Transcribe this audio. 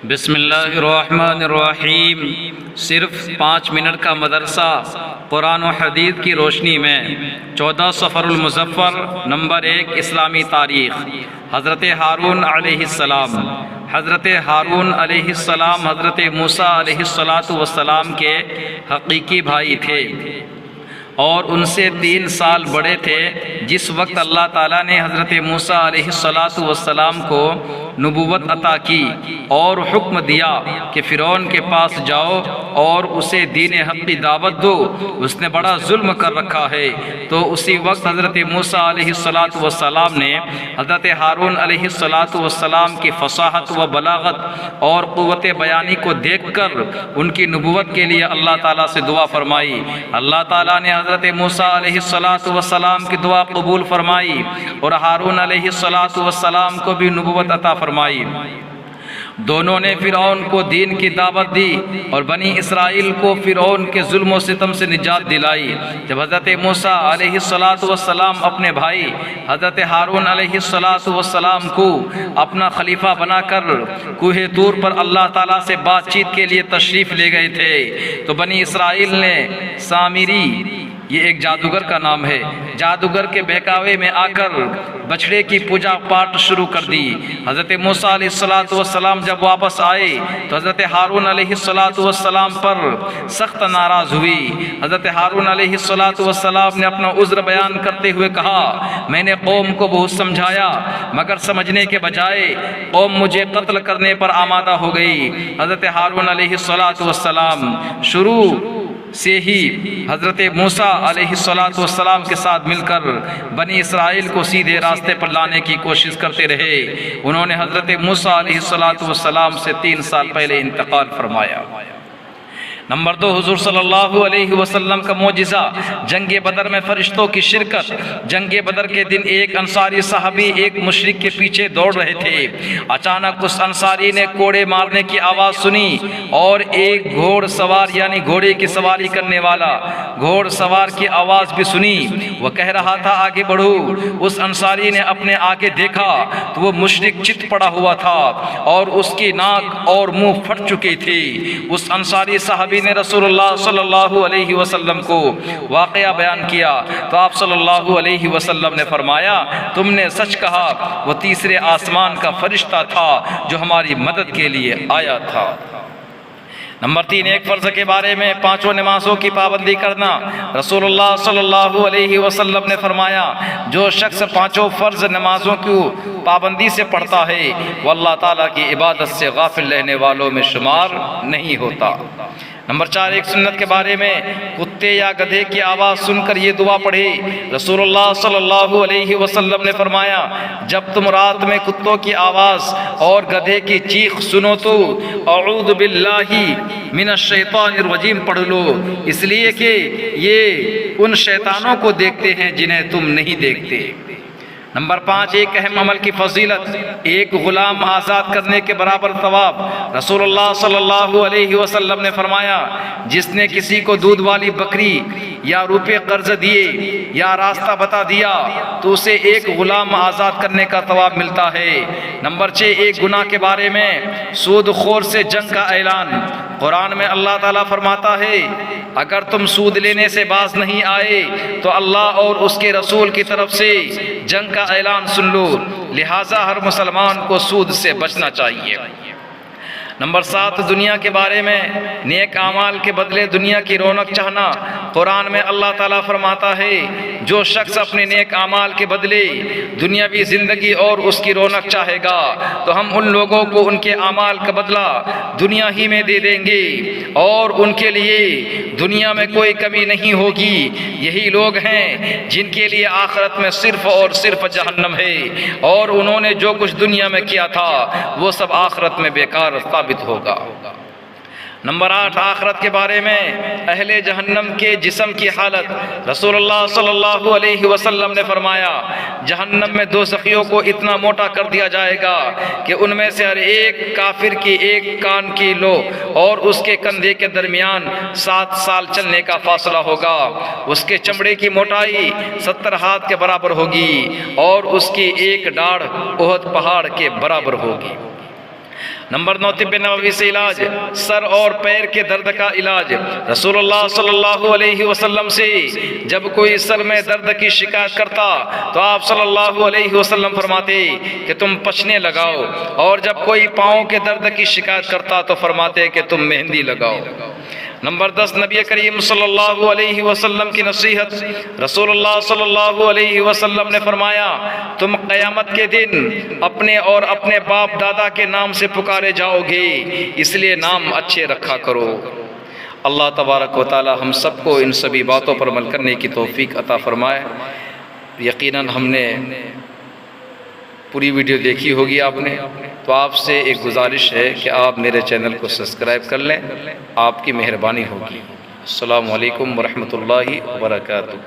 بسم اللہ الرحمن الرحیم۔ صرف 5 منٹ کا مدرسہ قرآن و حدیث کی روشنی میں 14 صفر المظفر نمبر 1 اسلامی تاریخ۔ حضرت ہارون علیہ السلام حضرت موسیٰ علیہ السلام کے حقیقی بھائی تھے اور ان سے 3 سال بڑے تھے جس وقت اللہ تعالیٰ نے حضرت موسیٰ علیہ السلام کو نبوت عطا کی اور حکم دیا کہ فرعون کے پاس جاؤ اور اسے دین حق کی دعوت دو، اس نے بڑا ظلم کر رکھا ہے۔ تو اسی وقت حضرت موسیٰ علیہ السلام نے حضرت ہارون علیہ السلام کی فصاحت و بلاغت اور قوت بیانی کو دیکھ کر ان کی نبوت کے لیے اللہ تعالیٰ سے دعا فرمائی۔ اللہ تعالیٰ نے حضرت موسیٰ علیہ السلام کی دعا قبول فرمائی اور ہارون علیہ السلام کو بھی نبوت عطا فرمائی۔ دونوں نے فرعون کو دین کی دعوت دی اور بنی اسرائیل کو فرعون کے ظلم و ستم سے نجات دلائی۔ جب حضرت موسیٰ علیہ السلام اپنے بھائی حضرت ہارون علیہ السلام کو اپنا خلیفہ بنا کر کوہ طور پر اللہ تعالیٰ سے بات چیت کے لیے تشریف لے گئے تھے تو بنی اسرائیل نے سامری، یہ ایک جادوگر کا نام ہے، جادوگر کے بہکاوے میں آ کر بچڑے کی پوجا پاٹ شروع کر دی۔ حضرت موسیٰ علیہ السلام جب واپس آئے تو حضرت ہارون علیہ السلام پر سخت ناراض ہوئی۔ حضرت ہارون علیہ السلام نے اپنا عذر بیان کرتے ہوئے کہا، میں نے قوم کو بہت سمجھایا مگر سمجھنے کے بجائے قوم مجھے قتل کرنے پر آمادہ ہو گئی۔ حضرت ہارون علیہ السلام شروع سے ہی حضرت موسیٰ علیہ السلام کے ساتھ مل کر بنی اسرائیل کو سیدھے راستے پر لانے کی کوشش کرتے رہے۔ انہوں نے حضرت موسیٰ علیہ السلام سے 3 سال پہلے انتقال فرمایا۔ نمبر 2، حضور صلی اللہ علیہ وسلم کا معجزہ، جنگ بدر میں فرشتوں کی شرکت۔ جنگ بدر کے دن ایک انصاری صحابی ایک مشرک کے پیچھے دوڑ رہے تھے۔ اچانک اس انصاری نے کوڑے مارنے کی آواز سنی اور ایک گھوڑ سوار یعنی گھوڑے کی سواری کرنے والا گھوڑ سوار کی آواز بھی سنی۔ وہ کہہ رہا تھا آگے بڑھو۔ اس انصاری نے اپنے آگے دیکھا تو وہ مشرک چت پڑا ہوا تھا اور اس کی ناک اور منہ پھٹ چکی تھی۔ اس انصاری صحابی نے رسول اللہ صلی اللہ علیہ وسلم کو واقعہ بیان کیا تو آپ صلی اللہ علیہ وسلم نے فرمایا، تم نے سچ کہا، وہ تیسرے آسمان کا فرشتہ تھا جو ہماری مدد کے لیے آیا تھا۔ نمبر 3، ایک فرض کے بارے میں 5 نمازوں کی پابندی کرنا۔ رسول اللہ صلی اللہ علیہ وسلم نے فرمایا، جو شخص 5 فرض نمازوں کی پابندی سے پڑھتا ہے وہ اللہ تعالیٰ کی عبادت سے غافل رہنے والوں میں شمار نہیں ہوتا۔ نمبر 4، ایک سنت کے بارے میں کتے یا گدھے کی آواز سن کر یہ دعا پڑھی۔ رسول اللہ صلی اللہ علیہ وسلم نے فرمایا، جب تم رات میں کتوں کی آواز اور گدھے کی چیخ سنو تو اعوذ باللہ من الشیطان الرجیم پڑھ لو، اس لیے کہ یہ ان شیطانوں کو دیکھتے ہیں جنہیں تم نہیں دیکھتے۔ نمبر 5، ایک اہم عمل کی فضیلت، ایک غلام آزاد کرنے کے برابر ثواب۔ رسول اللہ صلی اللہ علیہ وسلم نے فرمایا، جس نے کسی کو دودھ والی بکری یا روپے قرض دیے یا راستہ بتا دیا تو اسے ایک غلام آزاد کرنے کا ثواب ملتا ہے۔ نمبر 6، ایک گناہ کے بارے میں سود خور سے جنگ کا اعلان۔ قرآن میں اللہ تعالیٰ فرماتا ہے، اگر تم سود لینے سے باز نہیں آئے تو اللہ اور اس کے رسول کی طرف سے جنگ کا اعلان سن لو، لہٰذا ہر مسلمان کو سود سے بچنا چاہیے۔ نمبر 7، دنیا کے بارے میں نیک اعمال کے بدلے دنیا کی رونق چاہنا۔ قرآن میں اللہ تعالیٰ فرماتا ہے، جو شخص اپنے نیک اعمال کے بدلے دنیاوی زندگی اور اس کی رونق چاہے گا تو ہم ان لوگوں کو ان کے اعمال کا بدلہ دنیا ہی میں دے دیں گے اور ان کے لیے دنیا میں کوئی کمی نہیں ہوگی۔ یہی لوگ ہیں جن کے لیے آخرت میں صرف اور صرف جہنم ہے اور انہوں نے جو کچھ دنیا میں کیا تھا وہ سب آخرت میں بیکار ثابت ہوگا۔ نمبر 8، آخرت کے بارے میں اہل جہنم کے جسم کی حالت۔ رسول اللہ صلی اللہ علیہ وسلم نے فرمایا، جہنم میں دوزخیوں کو اتنا موٹا کر دیا جائے گا کہ ان میں سے ہر ایک کافر کی ایک کان کی لو اور اس کے کندھے کے درمیان 7 سال چلنے کا فاصلہ ہوگا۔ اس کے چمڑے کی موٹائی 70 ہاتھ کے برابر ہوگی اور اس کی ایک ڈاڑھ احد پہاڑ کے برابر ہوگی۔ نمبر 9 طب نبوی سے علاج، سر اور پیر کے درد کا علاج۔ رسول اللہ صلی اللہ علیہ وسلم سے جب کوئی سر میں درد کی شکایت کرتا تو آپ صلی اللہ علیہ وسلم فرماتے کہ تم پچنے لگاؤ، اور جب کوئی پاؤں کے درد کی شکایت کرتا تو فرماتے کہ تم مہندی لگاؤ۔ نمبر 10 نبی کریم صلی اللہ علیہ وسلم کی نصیحت۔ رسول اللہ صلی اللہ علیہ وسلم نے فرمایا تم قیامت کے دن اپنے اور اپنے باپ دادا کے نام سے پکارے جاؤ گے، اس لیے نام اچھے رکھا کرو۔ اللہ تبارک و تعالی ہم سب کو ان سبھی باتوں پر عمل کرنے کی توفیق عطا فرمائے۔ یقیناً ہم نے پوری ویڈیو دیکھی ہوگی آپ نے، تو آپ سے ایک گزارش ہے کہ آپ میرے چینل کو سبسکرائب کر لیں، آپ کی مہربانی ہوگی۔ السلام علیکم ورحمۃ اللہ وبرکاتہ۔